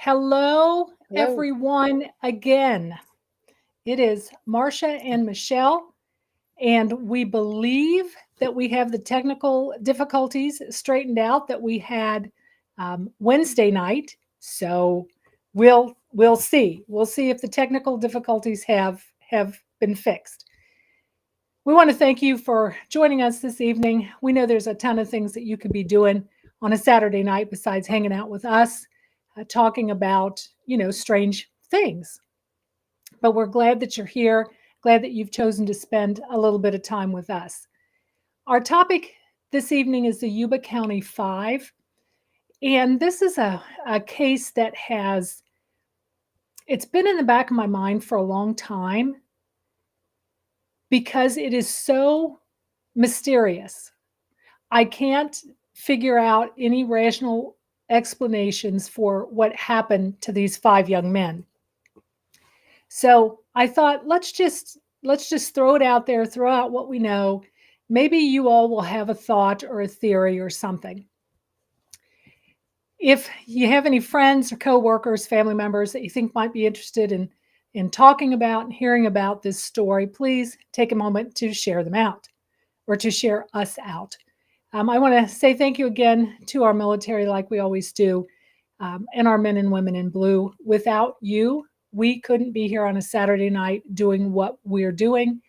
Hello, Hello. everyone, again. It is Marcia and Michelle, and we believe that we have the technical difficulties straightened out that we had Wednesday night. So we'll see. We'll see if the technical difficulties have been fixed. We want to thank you for joining us this evening. We know there's a ton of things that you could be doing on a Saturday night besides hanging out with us, talking about, strange things. But we're glad that you're here, glad that you've chosen to spend a little bit of time with us. Our topic this evening is the Yuba County Five. And this is a case that it's been in the back of my mind for a long time because it is so mysterious. I can't figure out any rational explanations for what happened to these five young men. So I thought let's just throw it out there, throw out what we know. Maybe you all will have a thought or a theory or something. If you have any friends or coworkers, family members that you think might be interested in talking about and hearing about this story, please take a moment to share them out or to share us out. I want to say thank you again to our military, like we always do, and our men and women in blue. Without you, we couldn't be here on a Saturday night doing what we're doing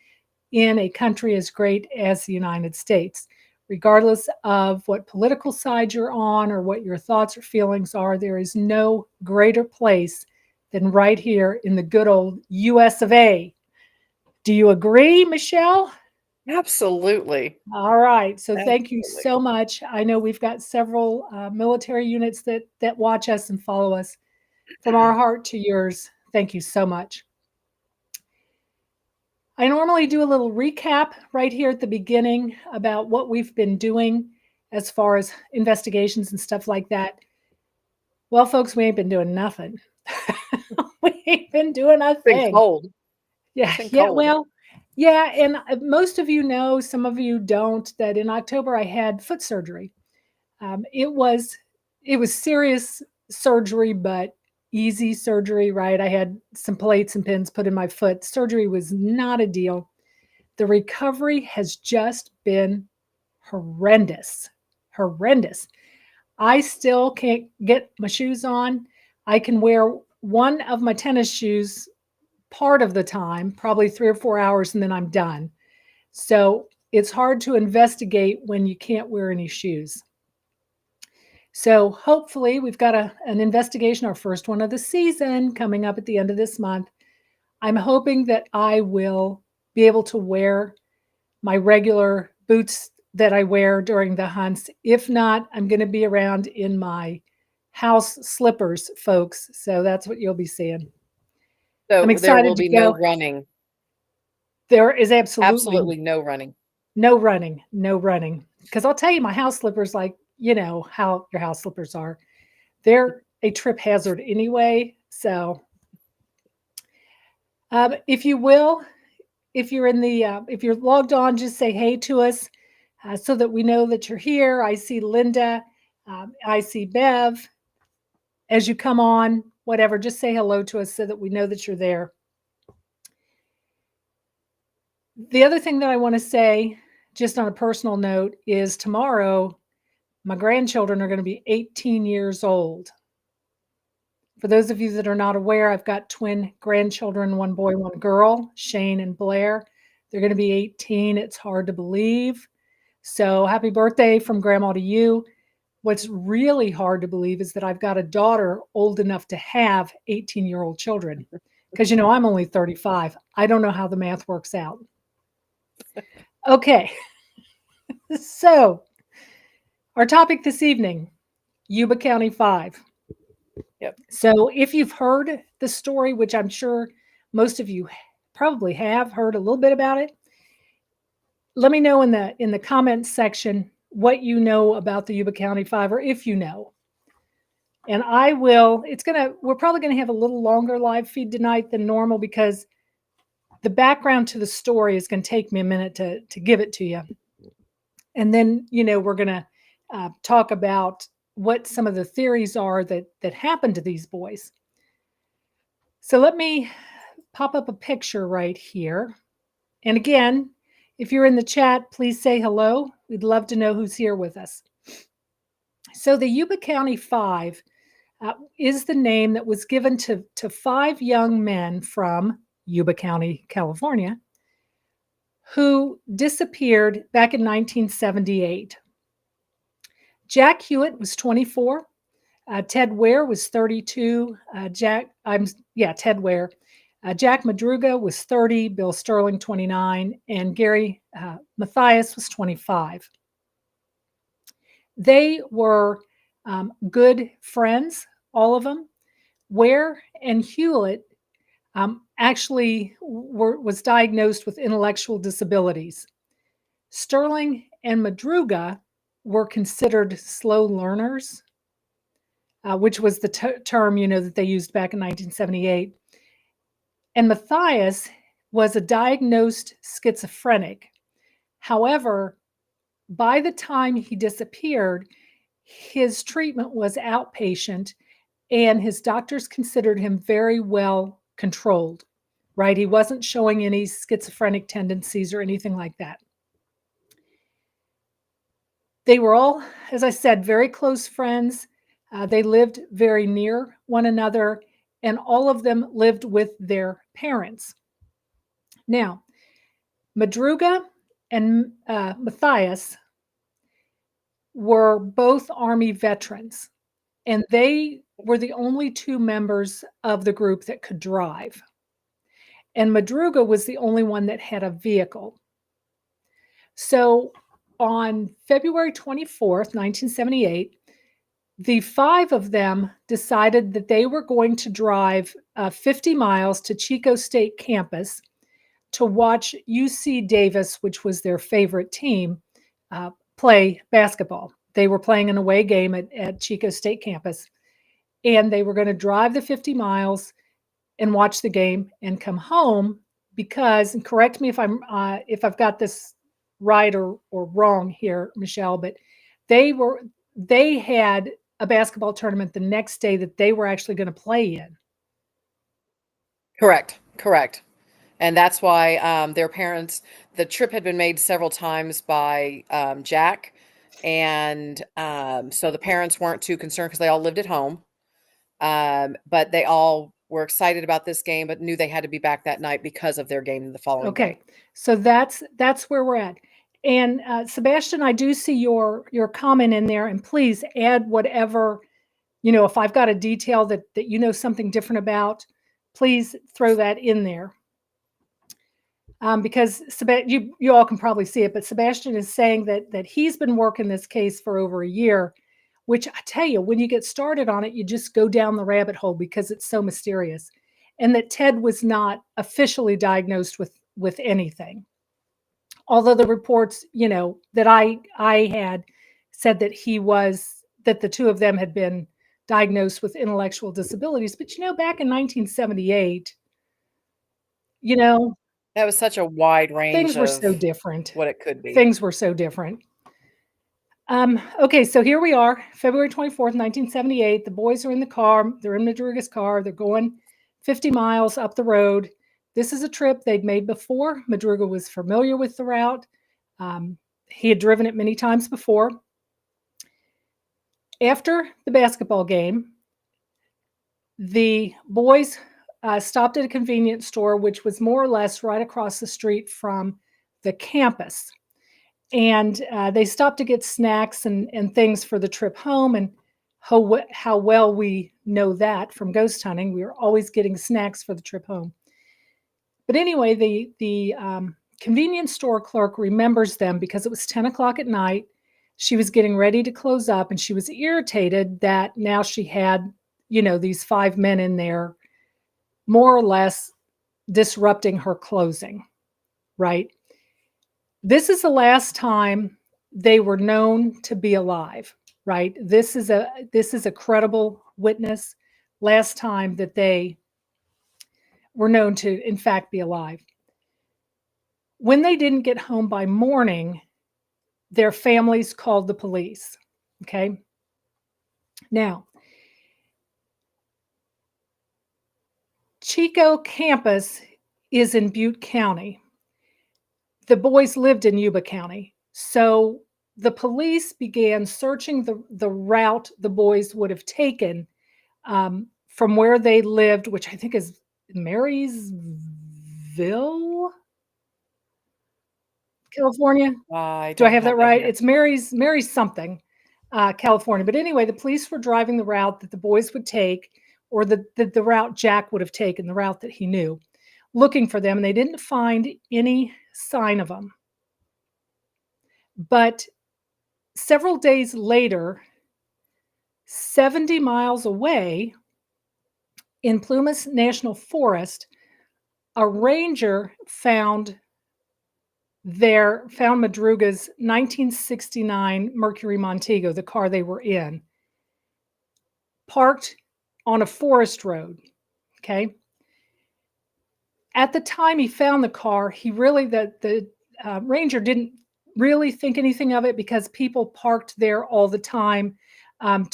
in a country as great as the United States. Regardless of what political side you're on or what your thoughts or feelings are, there is no greater place than right here in the good old US of A. Do you agree, Michelle? Absolutely. All right. So thank you Absolutely. so much. I know we've got several military units that watch us and follow us. From our heart to yours, thank you so much. I normally do a little recap right here at the beginning about what we've been doing as far as investigations and stuff like that. Well, folks, we ain't been doing nothing. We ain't been doing a It's been thing. cold. Yeah, It's been yeah, cold. well, yeah, and most of you know, some of you don't, that in October I had foot surgery. Um, it was it was serious surgery, but easy surgery, right? I had some plates and pins put in my foot. Surgery was not a deal. The recovery has just been horrendous. Horrendous. I still can't get my shoes on. I can wear one of my tennis shoes part of the time, probably 3 or 4 hours, and then I'm done. So it's hard to investigate when you can't wear any shoes. So hopefully we've got an investigation, our first one of the season, coming up at the end of this month. I'm hoping that I will be able to wear my regular boots that I wear during the hunts. If not, I'm going to be around in my house slippers, folks. So that's what you'll be seeing. I'm So there excited will to be no go. running. There is absolutely Absolutely no running. no running, no running. Because I'll tell you, my house slippers, like, you know how your house slippers are, they're a trip hazard anyway. So, if you will, if you're logged on, just say hey to us so that we know that you're here. I see Linda, I see Bev. As you come on, whatever, just say hello to us so that we know that you're there. The other thing that I want to say, just on a personal note, is tomorrow my grandchildren are going to be 18 years old. For those of you that are not aware, I've got twin grandchildren, one boy, one girl, Shane and Blair. They're going to be 18. It's hard to believe. So happy birthday from grandma to you. What's really hard to believe is that I've got a daughter old enough to have 18-year-old children. Because, I'm only 35. I don't know how the math works out. Okay. So, our topic this evening, Yuba County Five. Yep. So, if you've heard the story, which I'm sure most of you probably have heard a little bit about it, let me know in the comments section what you know about the Yuba County Five, or if you know. And we're probably gonna have a little longer live feed tonight than normal because the background to the story is gonna take me a minute to give it to you. And then, we're gonna talk about what some of the theories are that happened to these boys. So let me pop up a picture right here. And again, if you're in the chat, please say hello. We'd love to know who's here with us. So the Yuba County Five is the name that was given to five young men from Yuba County, California, who disappeared back in 1978. Jack Hewitt was 24. Ted Ware was 32. Ted Ware. Jack Madruga was 30. Bill Sterling, 29. And Gary Mathias was 25. They were good friends, all of them. Ware and Hewlett actually was diagnosed with intellectual disabilities. Sterling and Madruga were considered slow learners, which was the term, that they used back in 1978. And Mathias was a diagnosed schizophrenic. However, by the time he disappeared, his treatment was outpatient, and his doctors considered him very well controlled, right? He wasn't showing any schizophrenic tendencies or anything like that. They were all, as I said, very close friends. They lived very near one another, and all of them lived with their parents. Now, Madruga and Mathias were both Army veterans, and they were the only two members of the group that could drive. And Madruga was the only one that had a vehicle. So on February 24th, 1978, the five of them decided that they were going to drive 50 miles to Chico State campus to watch UC Davis, which was their favorite team, play basketball. They were playing an away game at Chico State campus, and they were going to drive the 50 miles and watch the game and come home because, and correct me if I've got this right or wrong here, Michelle, but they had a basketball tournament the next day that they were actually going to play in. Correct. And that's why their parents, the trip had been made several times by Jack. And so the parents weren't too concerned because they all lived at home. But they all were excited about this game, but knew they had to be back that night because of their game the following day. Okay, so that's where we're at. And Sebastian, I do see your comment in there, and please add whatever, if I've got a detail that something different about, please throw that in there. Because you all can probably see it, but Sebastian is saying that he's been working this case for over a year, which I tell you, when you get started on it, you just go down the rabbit hole because it's so mysterious. And that Ted was not officially diagnosed with anything. Although the reports, that I had said that the two of them had been diagnosed with intellectual disabilities. But, back in 1978, that was such a wide range things were of so different. what it could be. Things were so different. Okay, so here we are, February 24th, 1978. The boys are in the car. They're in Madruga's car. They're going 50 miles up the road. This is a trip they'd made before. Madruga was familiar with the route. He had driven it many times before. After the basketball game, the boys stopped at a convenience store, which was more or less right across the street from the campus. And they stopped to get snacks and things for the trip home. And how well we know that from ghost hunting. We were always getting snacks for the trip home. But anyway, the convenience store clerk remembers them because it was 10 o'clock at night. She was getting ready to close up, and she was irritated that now she had, these five men in there more or less disrupting her closing, right? This is the last time they were known to be alive, right? This is a credible witness. Last time that they were known to, in fact, be alive. When they didn't get home by morning, their families called the police, okay? Now, Chico campus is in Butte County. The boys lived in Yuba County. So the police began searching the route the boys would have taken from where they lived, which I think is Marysville, California. I Do I don't have have that that right? here. It's Mary's something, California. But anyway, the police were driving the route that the boys would take, or the route Jack would have taken, the route that he knew, looking for them, and they didn't find any sign of them. But several days later, 70 miles away in Plumas National Forest, a ranger found Madruga's 1969 Mercury Montego, the car they were in, parked on a forest road. Okay. At the time he found the car, the ranger didn't really think anything of it because people parked there all the time on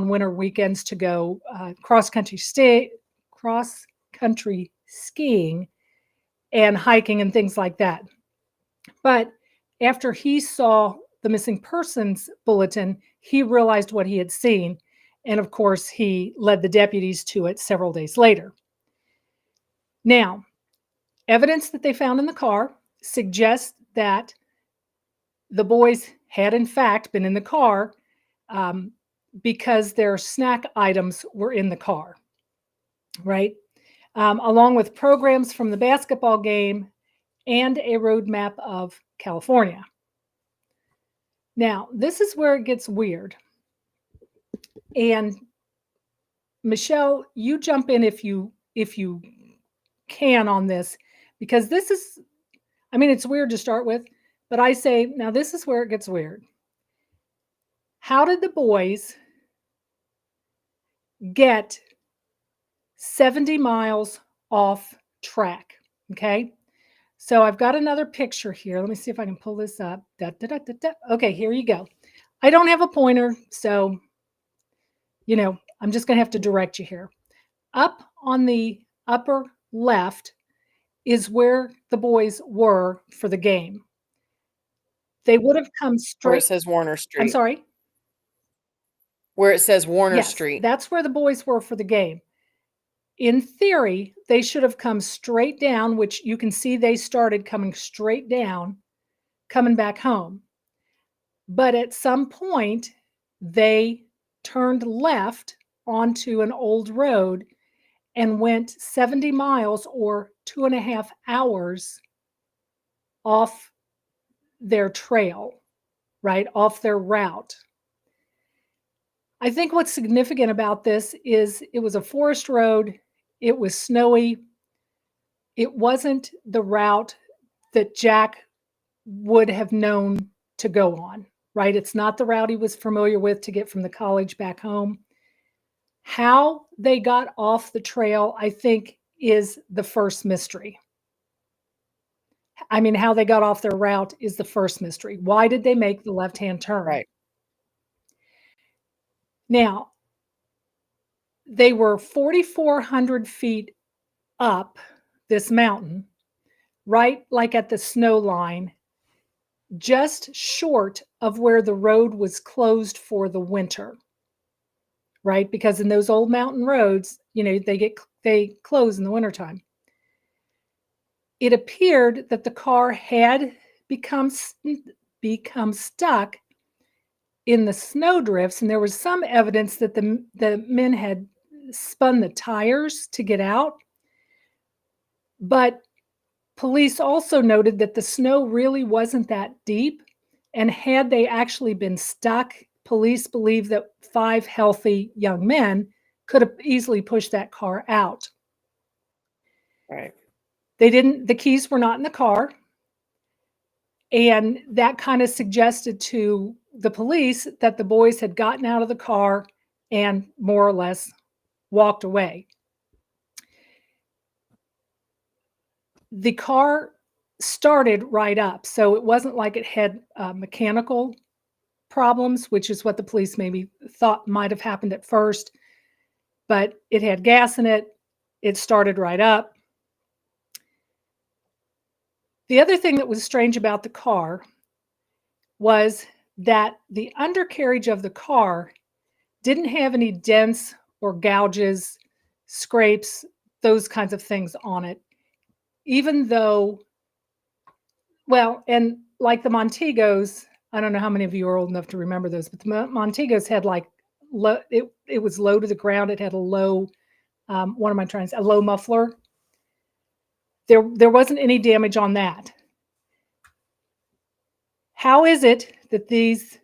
winter weekends to go cross country skiing and hiking and things like that. But after he saw the missing persons bulletin, he realized what he had seen. And of course, he led the deputies to it several days later. Now, evidence that they found in the car suggests that the boys had, in fact, been in the car um, because their snack items were in the car, right? Along with programs from the basketball game and a roadmap of California. Now, this is where it gets weird. And Michelle, you jump in if you can on this, because this is, I mean, it's weird to start with, but I say, now this is where it gets weird. How did the boys get 70 miles off track? Okay. So I've got another picture here. Let me see if I can pull this up. Da, da, da, da, da. Okay, here you go. I don't have a pointer, so, I'm just going to have to direct you here. Up on the upper left is where the boys were for the game. They would have come Where it straight. says Warner I'm Street. sorry. Where it says Warner Yes, Street. that's where the boys were for the game. In theory, they should have come straight down, which you can see they started coming straight down, coming back home. But at some point, they turned left onto an old road and went 70 miles or 2.5 hours off their trail, right? Off their route. I think what's significant about this is it was a forest road, it was snowy, it wasn't the route that Jack would have known to go on, right? It's not the route he was familiar with to get from the college back home. How they got off the trail, I think, is the first mystery. I mean, how they got off their route is the first mystery. Why did they make the left-hand turn? Right. Now, they were 4,400 feet up this mountain, right like at the snow line, just short of where the road was closed for the winter, right? Because in those old mountain roads, they close in the wintertime. It appeared that the car had become stuck in the snow drifts, and there was some evidence that the men had spun the tires to get out. But police also noted that the snow really wasn't that deep, and had they actually been stuck, police believe that 5 healthy young men could have easily pushed that car out. Right. The keys were not in the car, and that kind of suggested to the police that the boys had gotten out of the car and more or less walked away. The car started right up, so it wasn't like it had mechanical problems, which is what the police maybe thought might have happened at first, but it had gas in it. It started right up. The other thing that was strange about the car was that the undercarriage of the car didn't have any dents or gouges, scrapes, those kinds of things on it, even though, well, and like the Montegos, I don't know how many of you are old enough to remember those, but the Montegos had like low, it was low to the ground. It had a low, what am I trying to say? A low muffler. There wasn't any damage on that. How is it that these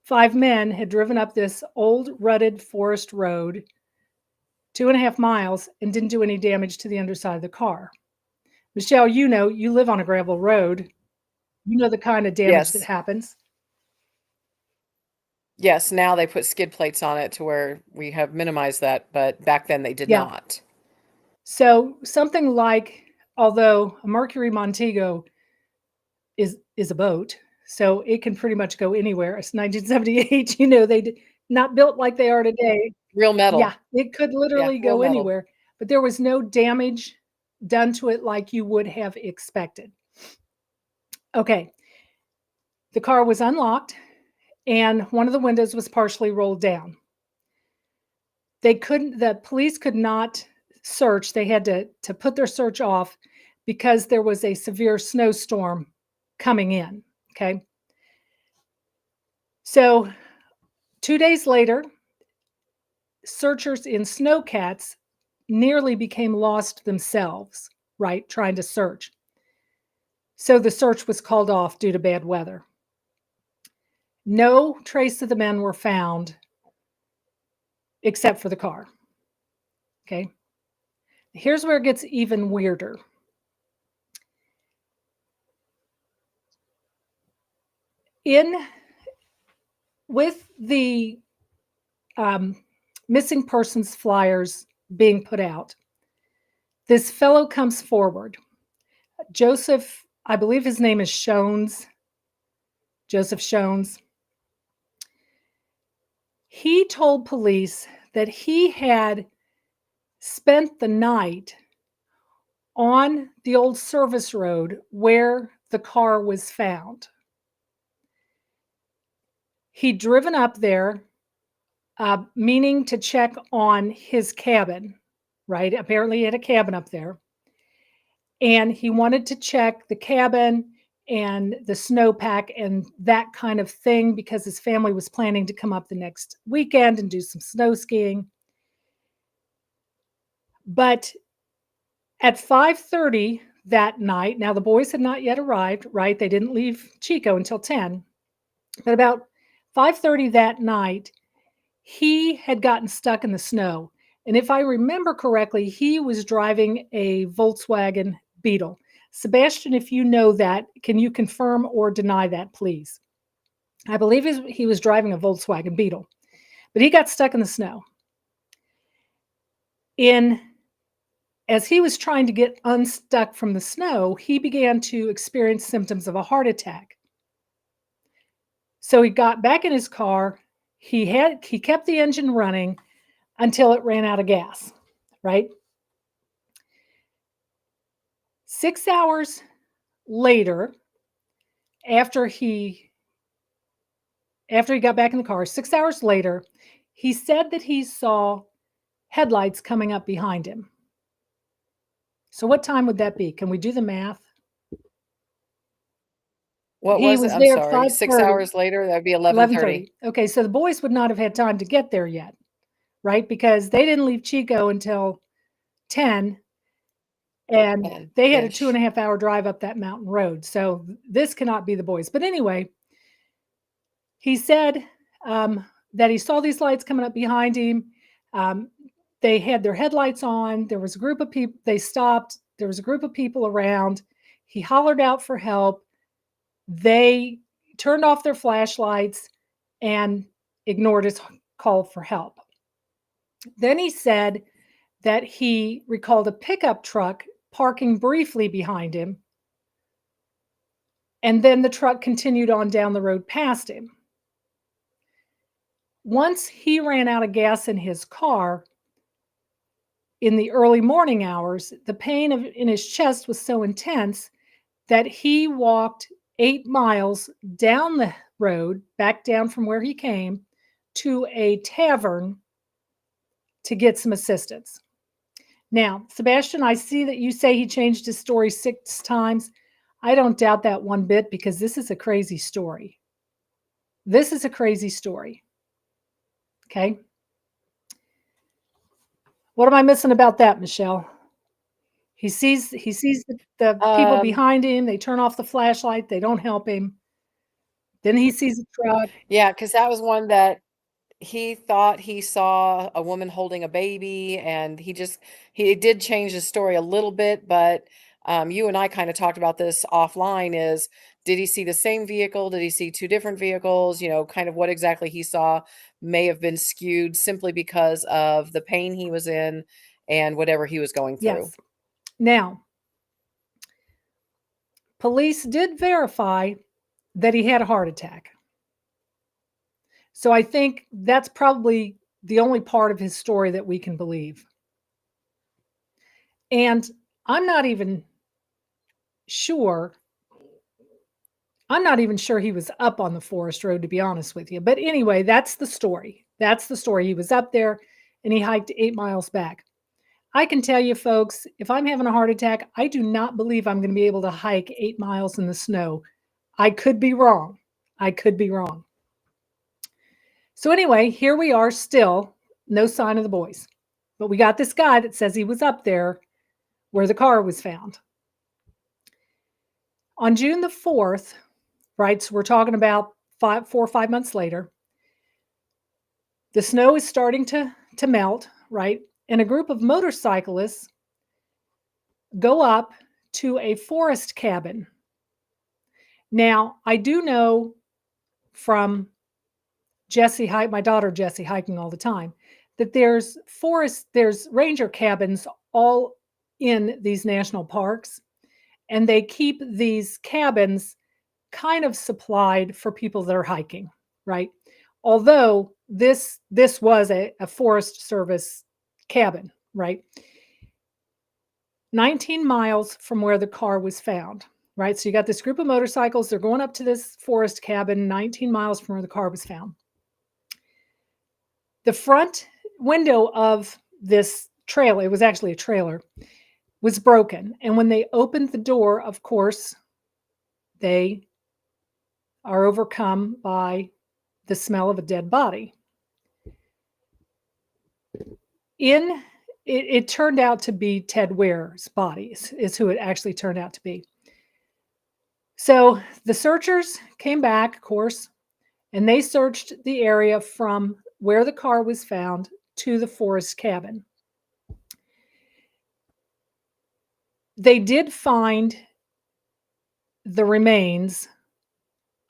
5 men had driven up this old rutted forest road 2.5 miles and didn't do any damage to the underside of the car? Michelle, you know, you live on a gravel road. You know the kind of damage that Yes. happens. Yes, now they put skid plates on it to where we have minimized that, but back then they did Yeah. not. So something like, although a Mercury Montego is a boat, so it can pretty much go anywhere. It's 1978, you know, they did not built like they are today. Real Yeah, metal. it could Yeah, literally real go metal. anywhere, but there was no damage done to it like you would have expected. Okay, the car was unlocked and one of the windows was partially rolled down. The police could not search. They had to put their search off because there was a severe snowstorm coming in. Okay. So 2 days later, searchers in snowcats nearly became lost themselves, right? Trying to search. So the search was called off due to bad weather. No trace of the men were found except for the car. Okay. Here's where it gets even weirder. In with the missing persons flyers being put out, this fellow comes forward. Joseph, I believe his name is Shones, Joseph Shones. He told police that he had spent the night on the old service road where the car was found. He'd driven up there, meaning to check on his cabin, right? Apparently, he had a cabin up there. And he wanted to check the cabin and the snowpack and that kind of thing because his family was planning to come up the next weekend and do some snow skiing. But at 5:30 that night, now the boys had not yet arrived, right? They didn't leave Chico until 10. But about 5:30 that night, he had gotten stuck in the snow. And if I remember correctly, he was driving a Volkswagen Beetle. Sebastian, if you know that, can you confirm or deny that, please? I believe he was driving a Volkswagen Beetle, but he got stuck in the snow. As he was trying to get unstuck from the snow, he began to experience symptoms of a heart attack. So he got back in his car. He kept the engine running until it ran out of gas, right? 6 hours later, after he got back in the car, 6 hours later, he said that he saw headlights coming up behind him. So what time would that be? Can we do the math? What He was it? was I'm there at sorry. 6 5:30, hours later, that'd be 11:30. 11:30. Okay, so the boys would not have had time to get there yet, right? Because they didn't leave Chico until 10 and they had a ish. 2.5 hour drive up that mountain road. So this cannot be the boys. But anyway, he said that he saw these lights coming up behind him. Um, they had their headlights on. There was a group of people. They stopped. There was a group of people around. He hollered out for help. They turned off their flashlights and ignored his call for help. Then he said that he recalled a pickup truck parking briefly behind him. And then the truck continued on down the road past him. Once he ran out of gas in his car in the early morning hours, the pain in his chest was so intense that he walked 8 miles down the road, back down from where he came, to a tavern to get some assistance. Now, Sebastian, I see that you say he changed his story 6 times. I don't doubt that one bit because this is a crazy story. This is a crazy story. Okay. What am I missing about that, Michelle? He sees the people Um, behind him. They turn off the flashlight. They don't help him. Then he sees a truck. yeah, because that was one that he thought he saw a woman holding a baby, and he did change his story a little bit, but you and I kind of talked about this offline. Is did he see the same vehicle? Did he see two different vehicles? Kind of what exactly he saw may have been skewed simply because of the pain he was in and whatever he was going through. Yes. Now, police did verify that he had a heart attack. So I think that's probably the only part of his story that we can believe. And I'm not even sure. I'm not even sure he was up on the forest road, to be honest with you. But anyway, that's the story. That's the story. He was up there and he hiked 8 miles back. I can tell you, folks, if I'm having a heart attack, I do not believe I'm going to be able to hike 8 miles in the snow. I could be wrong. I could be wrong. So, anyway, here we are still, no sign of the boys. But we got this guy that says he was up there where the car was found. On June the 4th, right, so we're talking about 4 or 5 months later, the snow is starting to melt, right? And a group of motorcyclists go up to a forest cabin. Now, I do know from my daughter Jessie hiking all the time, that there's ranger cabins all in these national parks, and they keep these cabins kind of supplied for people that are hiking, right? Although this was a Forest Service cabin, right? 19 miles from where the car was found, right? So you got this group of motorcycles, they're going up to this forest cabin 19 miles from where the car was found. The front window of this trailer, it was actually a trailer, was broken. And when they opened the door, of course, they are overcome by the smell of a dead body. It turned out to be Ted Ware's body, is who it actually turned out to be. So the searchers came back, of course, and they searched the area from where the car was found to the forest cabin. They did find the remains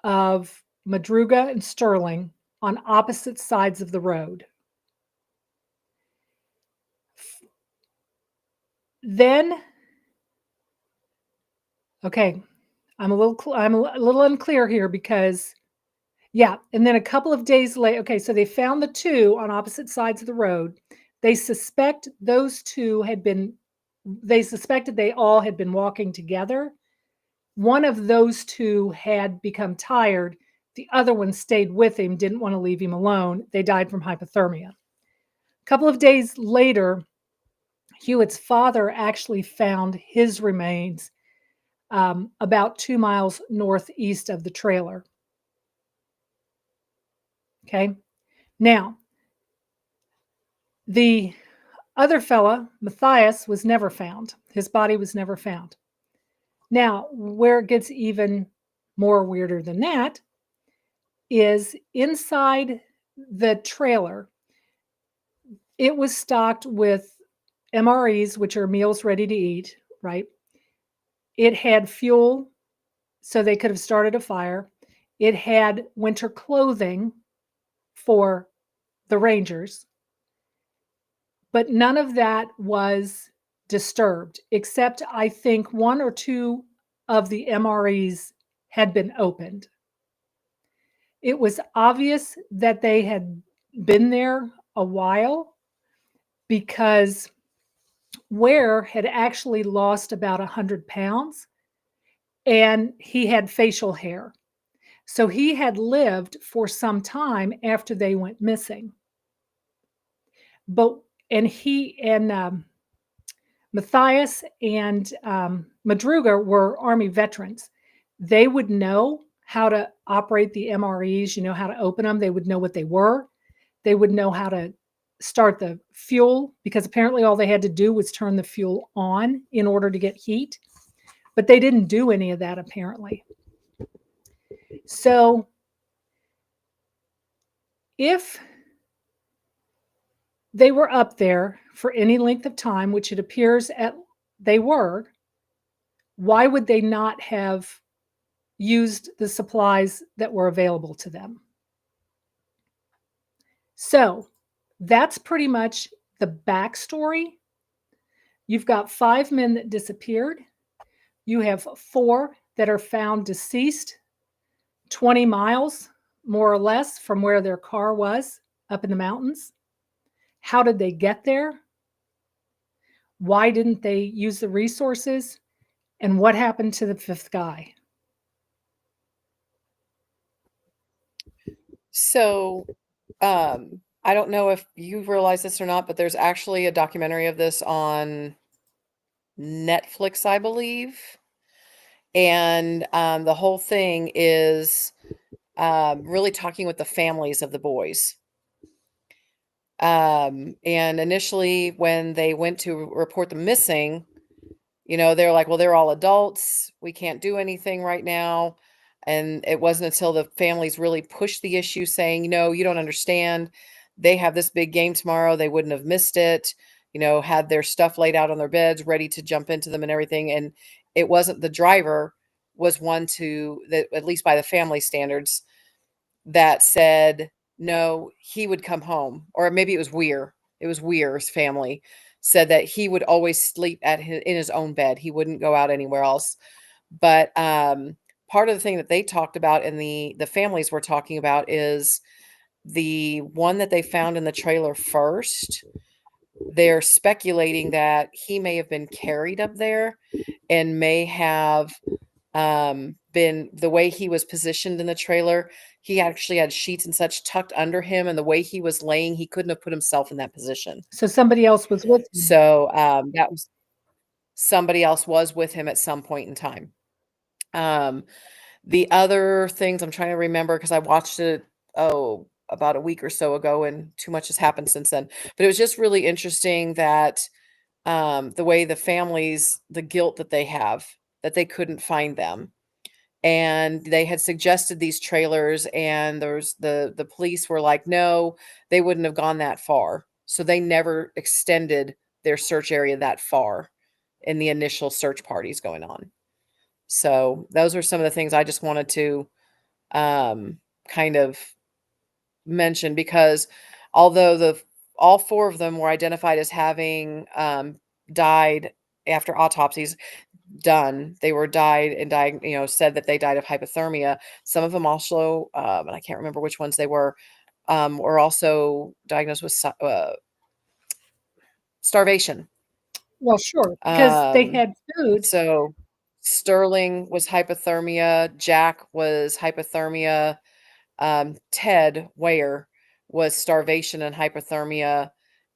of Madruga and Sterling on opposite sides of the road. Then, okay, I'm a little unclear here because, yeah, and then a couple of days later, okay, so they found the two on opposite sides of the road. They suspected they all had been walking together. One of those two had become tired. The other one stayed with him, didn't want to leave him alone. They died from hypothermia. A couple of days later, Hewitt's father actually found his remains about 2 miles northeast of the trailer. Okay. Now, the other fella, Matthias, was never found. His body was never found. Now, where it gets even more weirder than that is inside the trailer, it was stocked with MREs, which are meals ready to eat, right? It had fuel, so they could have started a fire. It had winter clothing for the Rangers, but none of that was disturbed, except I think one or two of the MREs had been opened. It was obvious that they had been there a while because Ware had actually lost about 100 pounds and he had facial hair. So he had lived for some time after they went missing. But and he and Matthias and Madruga were Army veterans. They would know how to operate the MREs, how to open them. They would know what they were. They would know how to start the fuel because apparently all they had to do was turn the fuel on in order to get heat. But they didn't do any of that apparently. So if they were up there for any length of time, which it appears they were, why would they not have used the supplies that were available to them? So that's pretty much the backstory. You've got 5 men that disappeared. You have 4 that are found deceased 20 miles, more or less, from where their car was up in the mountains. How did they get there? Why didn't they use the resources? And what happened to the 5th guy? So, I don't know if you realize this or not, but there's actually a documentary of this on Netflix, I believe. And the whole thing is really talking with the families of the boys. And initially, when they went to report them missing, they're like, well, they're all adults. We can't do anything right now. And it wasn't until the families really pushed the issue, saying, you don't understand. They have this big game tomorrow. They wouldn't have missed it, had their stuff laid out on their beds, ready to jump into them and everything. And it wasn't the driver was one that, at least by the family standards, that said, no, he would come home. Or maybe it was Weir. It was Weir's family said that he would always sleep in his own bed. He wouldn't go out anywhere else. But part of the thing that they talked about and the families were talking about is the one that they found in the trailer first. They're speculating that he may have been carried up there and may have been the way he was positioned in the trailer. He actually had sheets and such tucked under him, and the way he was laying, he couldn't have put himself in that position. So somebody else was with him. So that was somebody else was with him at some point in time. The other things I'm trying to remember because I watched it about a week or so ago, and too much has happened since then. But it was just really interesting that the way the guilt that they have, that they couldn't find them. And they had suggested these trailers, and there's the police were like, no, they wouldn't have gone that far. So they never extended their search area that far in the initial search parties going on. So those are some of the things I just wanted to kind of mention, because although all 4 of them were identified as having died after autopsies done, they were died and said that they died of hypothermia. Some of them also, and I can't remember which ones they were also diagnosed with starvation. Well, sure, because they had food. So Sterling was hypothermia, Jack was hypothermia, Ted Ware was starvation and hypothermia,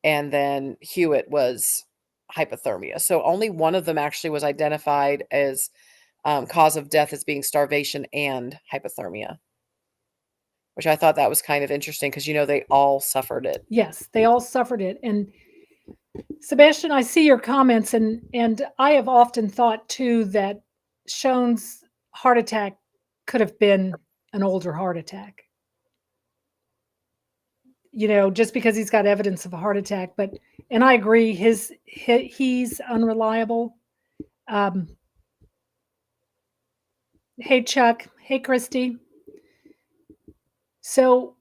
and then Hewitt was hypothermia. So only one of them actually was identified as cause of death as being starvation and hypothermia, which I thought that was kind of interesting because they all suffered it. Yes, they all suffered it. And Sebastian, I see your comments, and I have often thought too that Schoen's heart attack could have been an older heart attack. Just because he's got evidence of a heart attack, and I agree, he's unreliable. Hey Chuck, hey Christy. So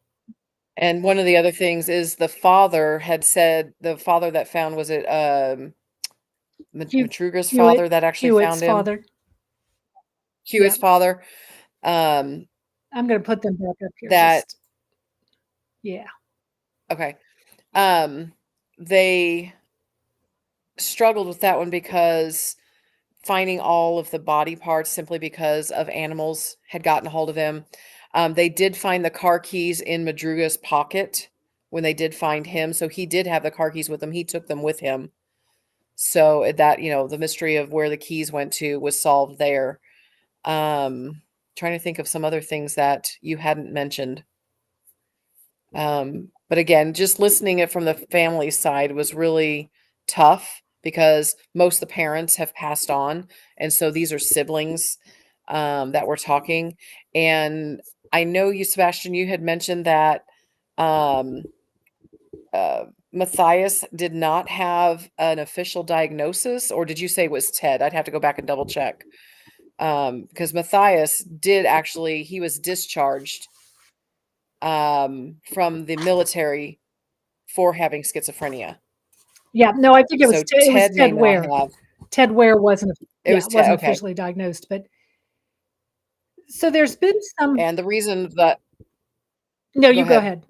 And one of the other things is the father had said, the father that found, was it Matruga's father that actually Hewitt's found him? father. Hewitt's father. I'm going to put them back up here. That yeah. Okay. Um, they struggled with that one because finding all of the body parts simply because of animals had gotten a hold of them. They did find the car keys in Madruga's pocket when they did find him, so he did have the car keys with him. He took them with him. So that, the mystery of where the keys went to was solved there. Trying to think of some other things that you hadn't mentioned. But again, just listening it from the family side was really tough because most of the parents have passed on. And so these are siblings that we're talking. And I know you, Sebastian, you had mentioned that um, uh, Matthias did not have an official diagnosis, or did you say it was Ted? I'd have to go back and double check. Because Matthias did actually, he was discharged from the military for having schizophrenia. Yeah, no, I think So It was Ted may Ted not Ware. have. Ted Ware wasn't, It yeah, was Ted, wasn't okay. officially diagnosed, but so there's been some. And the reason that No, go you go ahead. ahead.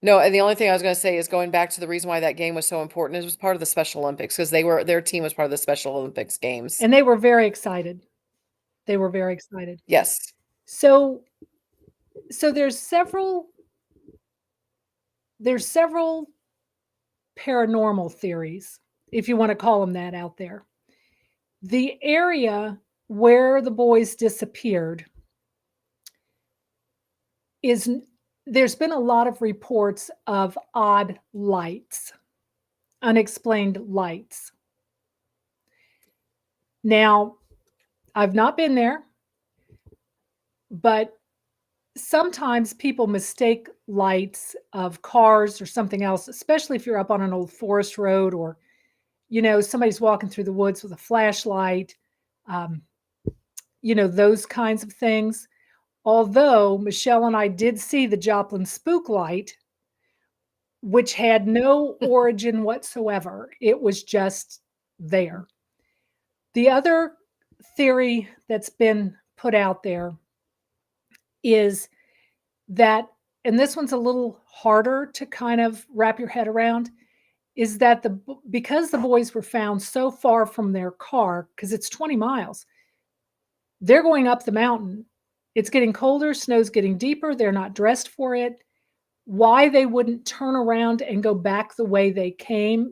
No, and the only thing I was gonna say is going back to the reason why that game was so important, it was part of the Special Olympics because their team was part of the Special Olympics games. And they were very excited. They were very excited. Yes. So so there's several paranormal theories, if you want to call them that, out there. The area where the boys disappeared is there's been a lot of reports of odd lights, unexplained lights. Now, I've not been there, but sometimes people mistake lights of cars or something else, especially if you're up on an old forest road or somebody's walking through the woods with a flashlight, um, those kinds of things. Although Michelle and I did see the Joplin spook light, which had no origin whatsoever. It was just there. The other theory that's been put out there is that, and this one's a little harder to kind of wrap your head around, is that because the boys were found so far from their car, because it's 20 miles, they're going up the mountain. It's getting colder, snow's getting deeper, they're not dressed for it. Why they wouldn't turn around and go back the way they came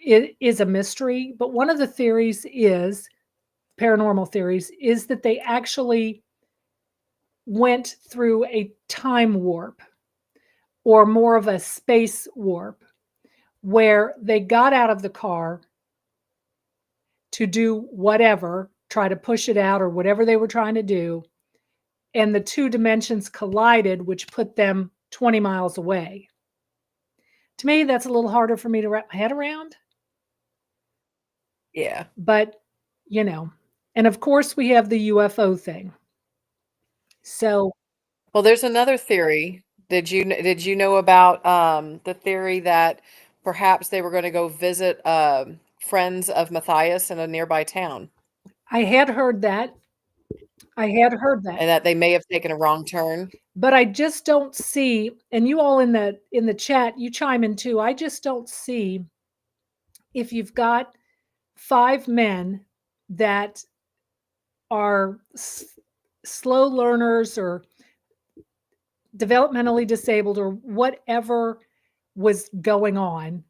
is a mystery. But one of the theories is, paranormal theories, is that they actually went through a time warp or more of a space warp where they got out of the car to do whatever, try to push it out or whatever they were trying to do. And the two dimensions collided, which put them 20 miles away. To me, that's a little harder for me to wrap my head around. Yeah. But, you know, and of course, we have the UFO thing. So Well, there's another theory. Did you know about the theory that perhaps they were going to go visit friends of Matthias in a nearby town, I had heard that. I had heard that. and that they may have taken a wrong turn? But I just don't see, and you all in the chat, you chime in too. I just don't see, if you've got 5 men that are slow learners or developmentally disabled or whatever was going on.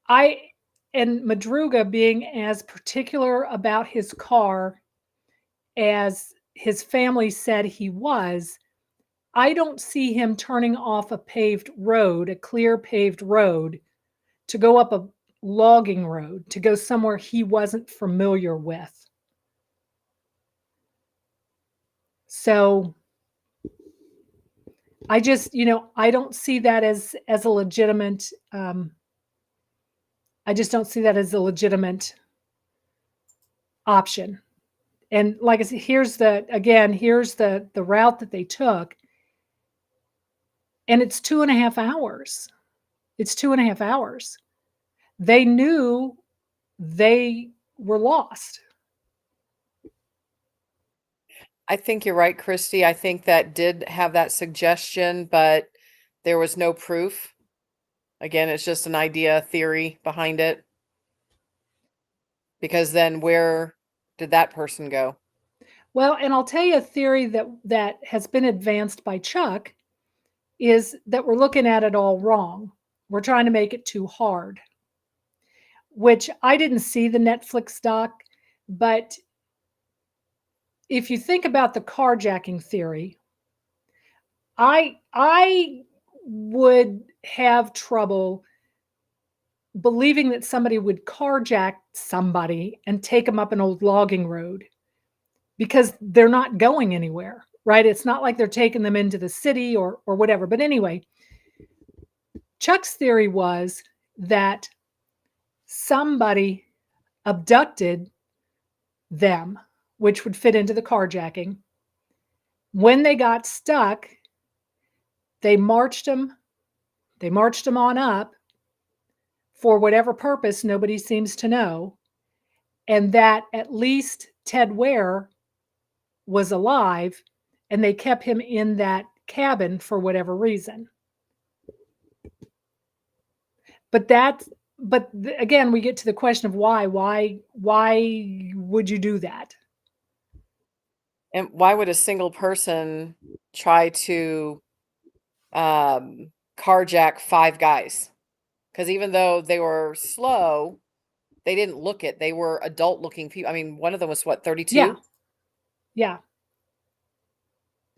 I and Madruga being as particular about his car as his family said he was, I don't see him turning off a paved road, a clear paved road, to go up a logging road, to go somewhere he wasn't familiar with. So I just, I don't see that as a legitimate. I just don't see that as a legitimate option. And like I said, here's the route that they took, and it's 2.5 hours. It's 2.5 hours. They knew they were lost. I think you're right, Christy. I think that did have that suggestion, but there was no proof. Again, it's just an idea, theory behind it. Because then where did that person go? Well, and I'll tell you a theory that has been advanced by Chuck is that we're looking at it all wrong. We're trying to make it too hard, which I didn't see the Netflix doc, but if you think about the carjacking theory, I would have trouble believing that somebody would carjack somebody and take them up an old logging road because they're not going anywhere, right? It's not like they're taking them into the city or whatever. But anyway, Chuck's theory was that somebody abducted them, which would fit into the carjacking. When they got stuck, they marched them on up for whatever purpose nobody seems to know, and that at least Ted Ware was alive and they kept him in that cabin for whatever reason. But again, we get to the question of why would you do that? And why would a single person try to carjack five guys? Because even though they were slow, they didn't look it. They were adult looking people. I mean, one of them was what, 32? Yeah. Yeah.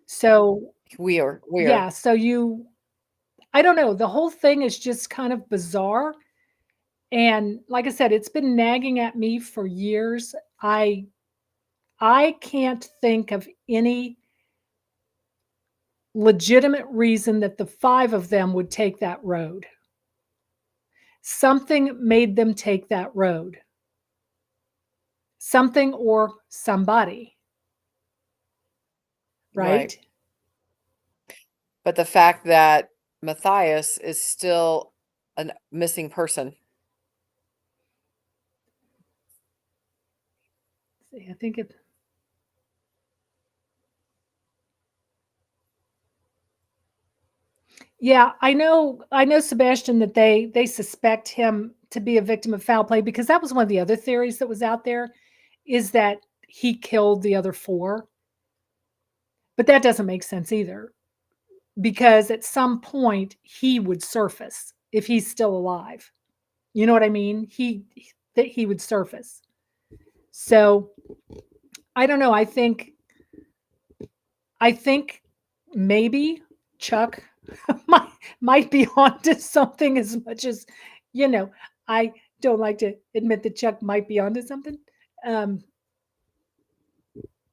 So Weird. yeah, so I don't know, the whole thing is just kind of bizarre. And like I said, it's been nagging at me for years. I can't think of any legitimate reason that the five of them would take that road. Something made them take that road. Something or somebody. Right? But the fact that Matthias is still a missing person. I think it. Yeah, I know, Sebastian, that they suspect him to be a victim of foul play because that was one of the other theories that was out there, is that he killed the other four. But that doesn't make sense either, because at some point he would surface if he's still alive. You know what I mean? That he would surface. So I don't know. I think maybe Chuck might be onto something, as much as, I don't like to admit that Chuck might be onto something.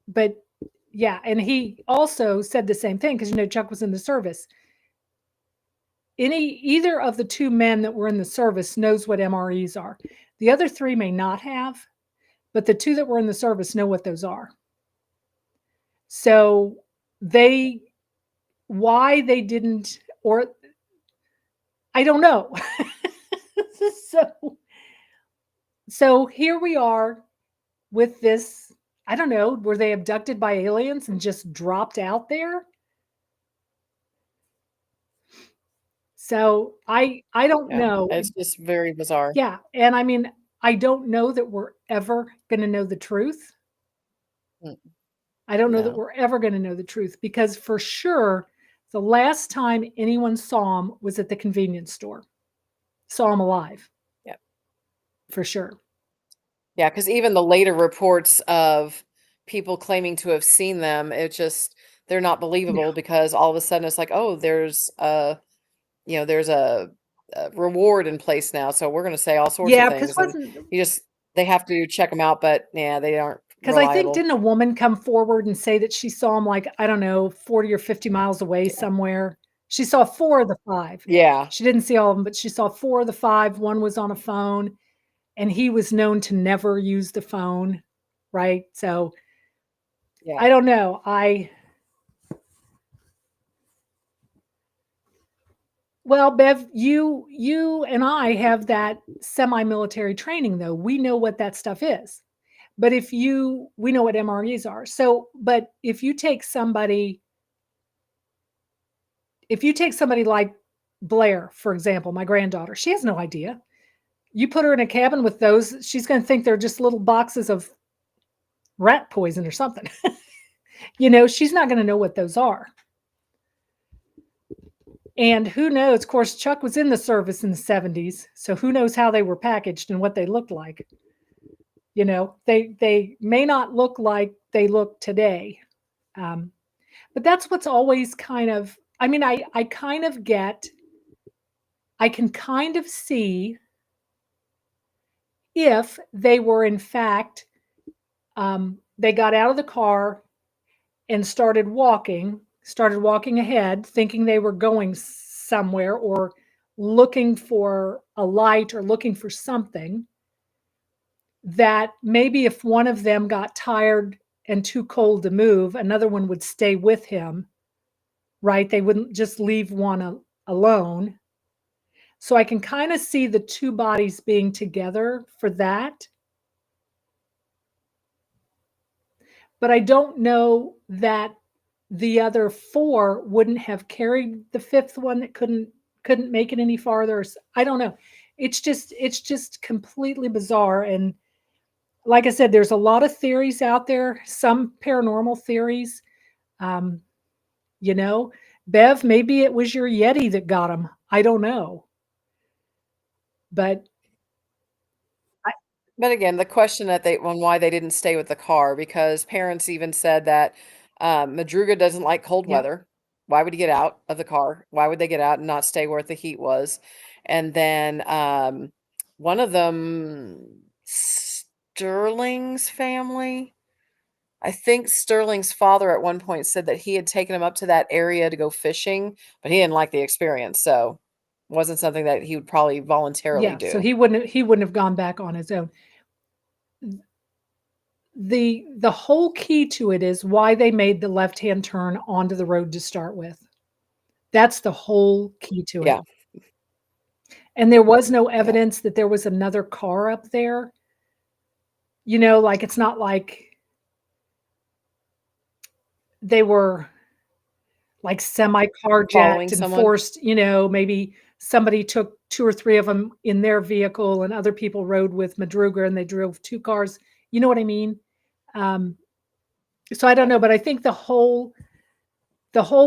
But yeah, and he also said the same thing because Chuck was in the service. Either of the two men that were in the service knows what MREs are. The other three may not have, but the two that were in the service know what those are. So why they didn't, or I don't know. So here we are with this. I don't know. Were they abducted by aliens and just dropped out there? So I don't know. It's just very bizarre. Yeah, and I mean, I don't know that we're ever going to know the truth. I don't know that we're ever going to know the truth, because for sure, the last time anyone saw him was at the convenience store. Saw him alive. Yeah. For sure. Yeah, because even the later reports of people claiming to have seen them, they're not believable, because all of a sudden it's like, oh, there's a reward in place now, so we're going to say all sorts of things, and they have to check them out, but yeah, they aren't because I think, didn't a woman come forward and say that she saw him, like, I don't know, 40 or 50 miles away somewhere? She saw 4 of the 5. Yeah. She didn't see all of them, but she saw 4 of the 5. One was on a phone, and he was known to never use the phone, right? So Yeah. I don't know. Well, Bev, you and I have that semi-military training, though. We know what that stuff is. But we know what MREs are. So, but if you take somebody like Blair, for example, my granddaughter, she has no idea. You put her in a cabin with those, she's going to think they're just little boxes of rat poison or something. She's not going to know what those are. And who knows? Of course, Chuck was in the service in the 70s, so who knows how they were packaged and what they looked like. They may not look like they look today. But that's what's always kind of, I mean, I kind of get, I can kind of see if they were in fact, they got out of the car and started walking ahead, thinking they were going somewhere or looking for a light or looking for something, that maybe if one of them got tired and too cold to move, another one would stay with him, right? They wouldn't just leave one alone. So I can kind of see the two bodies being together for that. But I don't know that the other four wouldn't have carried the fifth one that couldn't make it any farther. I don't know. It's just completely bizarre. And like I said, there's a lot of theories out there, some paranormal theories. Um, Bev, maybe it was your Yeti that got him. I don't know. But But again, the question that they on why they didn't stay with the car, because parents even said that, Madruga doesn't like cold yeah, weather. Why would he get out of the car? Why would they get out and not stay where the heat was? And then, one of them, Sterling's family, I think Sterling's father at one point said that he had taken him up to that area to go fishing, but he didn't like the experience, so wasn't something that he would probably voluntarily yeah. So do. he wouldn't have gone back on his own. The whole key to it is why they made the left-hand turn onto the road to start with. That's the whole key to it. Yeah, And there was no yeah. evidence that there was another car up there. Like it's not like they were like semi Following carjacked and someone? forced, maybe somebody took two or three of them in their vehicle and other people rode with Madruga and they drove two cars. You know what I mean? Um, so I don't Yeah, know, but I think the whole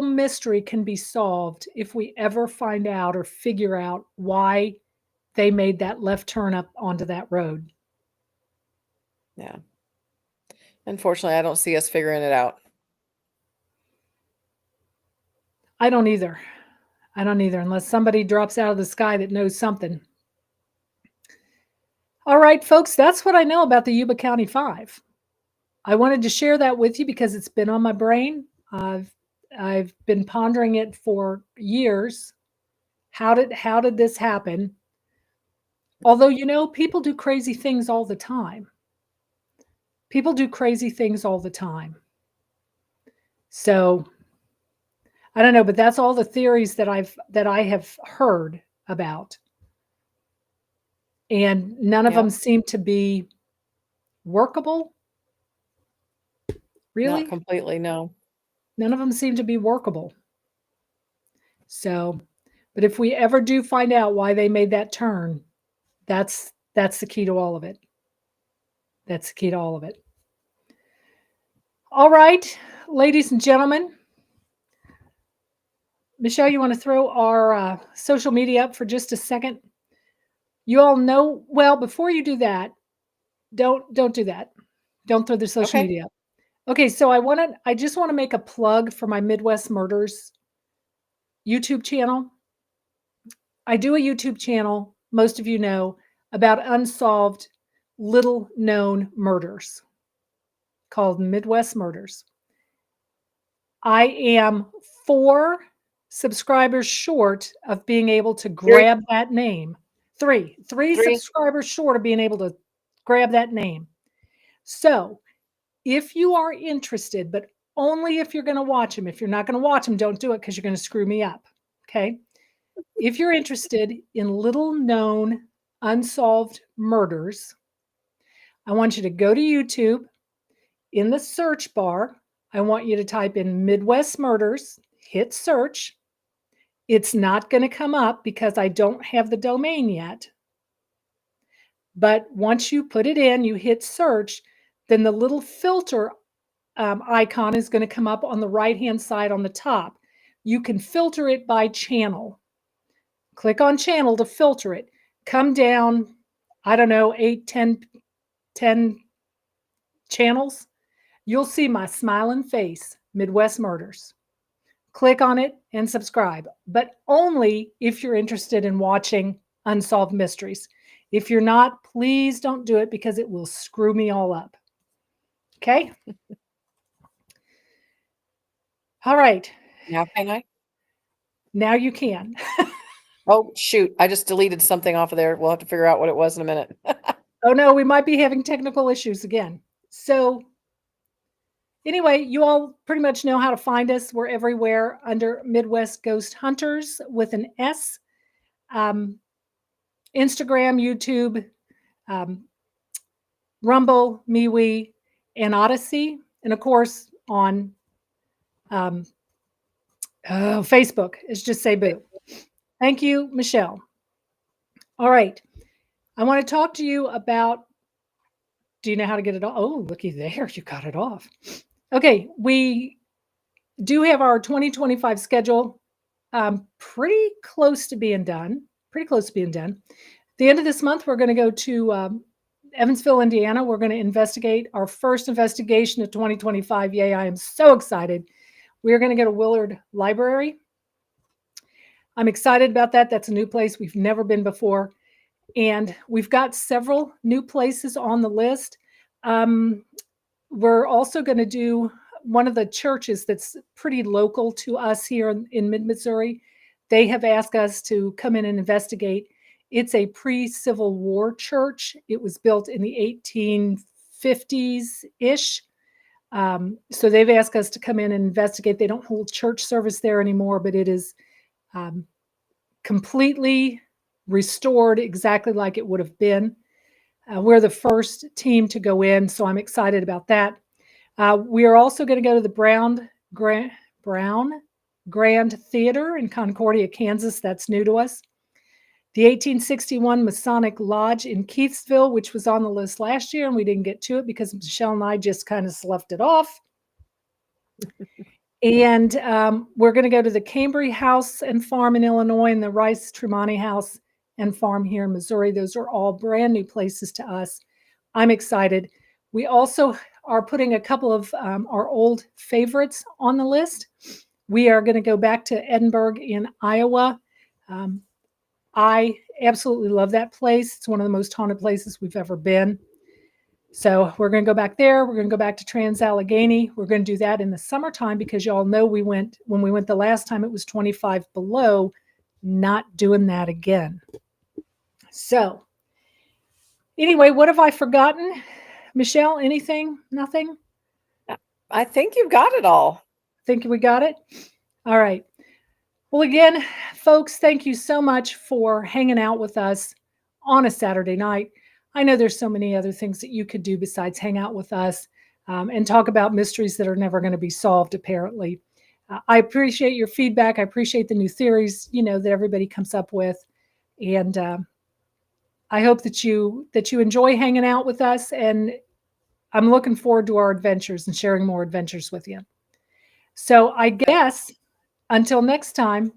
mystery can be solved if we ever find out or figure out why they made that left turn up onto that road. yeah. Unfortunately, I don't see us figuring it out. I don't either. I don't either, unless somebody drops out of the sky that knows something. All right, folks, that's what I know about the Yuba County Five. I wanted to share that with you because it's been on my brain. I've been pondering it for years. How did this happen? Although people do crazy things all the time. People do crazy things all the time. So I don't know, but that's all the theories that I have heard about, and none of them Yep. seem to be workable. Not Really, completely, no. none of them seem to be workable. So, but if we ever do find out why they made that turn, that's the key to all of it. That's the key to all of it. All right, ladies and gentlemen, Michelle, you want to throw our social media up for just a second? You all know well. Before you do that, don't do that. Don't throw the social Okay. media up. Okay, so I just want to make a plug for my Midwest Murders YouTube channel. I do a YouTube channel, most of you know, about unsolved little known murders called Midwest Murders. I am 4 subscribers short of being able to 3, grab that name. Three 3. subscribers short of being able to grab that name. So if you are interested, but only if you're going to watch them. If you're not going to watch them, don't do it because you're going to screw me up. Okay. If you're interested in little known unsolved murders, I want you to go to YouTube. In the search bar, I want you to type in Midwest Murders, hit search. It's not going to come up because I don't have the domain yet. But once you put it in, you hit search, then the little filter icon is going to come up on the right-hand side on the top. You can filter it by channel. Click on channel to filter it. Come down, I don't know, 8, 10 channels. You'll see my smiling face, Midwest Murders. Click on it and subscribe, but only if you're interested in watching unsolved mysteries. If you're not, please don't do it because it will screw me all up. Okay? All right. Now can I? Now you can. Oh, shoot. I just deleted something off of there. We'll have to figure out what it was in a minute. Oh no, we might be having technical issues again. So anyway, you all pretty much know how to find us. We're everywhere under Midwest Ghost Hunters with an S. Instagram, YouTube, Rumble, MeWe, and Odyssey, and of course on Facebook. It's just say boo. Thank you, Michelle. All right. I want to talk to you about, do you know how to get it off? Oh, looky there. You got it off. Okay. We do have our 2025 schedule pretty close to being done. Pretty close to being done. The end of this month, we're going to go to Evansville, Indiana. We're going to investigate our first investigation of 2025. Yay, I am so excited. We're going to go to Willard Library. I'm excited about that. That's a new place we've never been before. And we've got several new places on the list. We're also going to do one of the churches that's pretty local to us here in mid-Missouri. They have asked us to come in and investigate. It's a pre-Civil War church. It was built in the 1850s-ish. So they've asked us to come in and investigate. They don't hold church service there anymore, but it is completely restored exactly like it would have been. We're the first team to go in, so I'm excited about that. We are also going to go to the Brown Grand Theater in Concordia, Kansas. That's new to us. The 1861 Masonic Lodge in Keithsville, which was on the list last year, and we didn't get to it because Michelle and I just kind of sloughed it off. And we're going to go to the Cambry House and Farm in Illinois and the Rice Tremonti House and Farm here in Missouri. Those are all brand new places to us. I'm excited. We also are putting a couple of our old favorites on the list. We are going to go back to Edinburgh in Iowa. I absolutely love that place. It's one of the most haunted places we've ever been. So we're going to go back there. We're going to go back to Trans-Allegheny. We're going to do that in the summertime because y'all know when we went the last time, it was 25 below. Not doing that again. So anyway, what have I forgotten? Michelle, anything? Nothing? I think you've got it all. Think we got it? All right. Well, again, folks, thank you so much for hanging out with us on a Saturday night. I know there's so many other things that you could do besides hang out with us and talk about mysteries that are never going to be solved, apparently. I appreciate your feedback. I appreciate the new theories, that everybody comes up with. And I hope that you enjoy hanging out with us. And I'm looking forward to our adventures and sharing more adventures with you. So I guess until next time,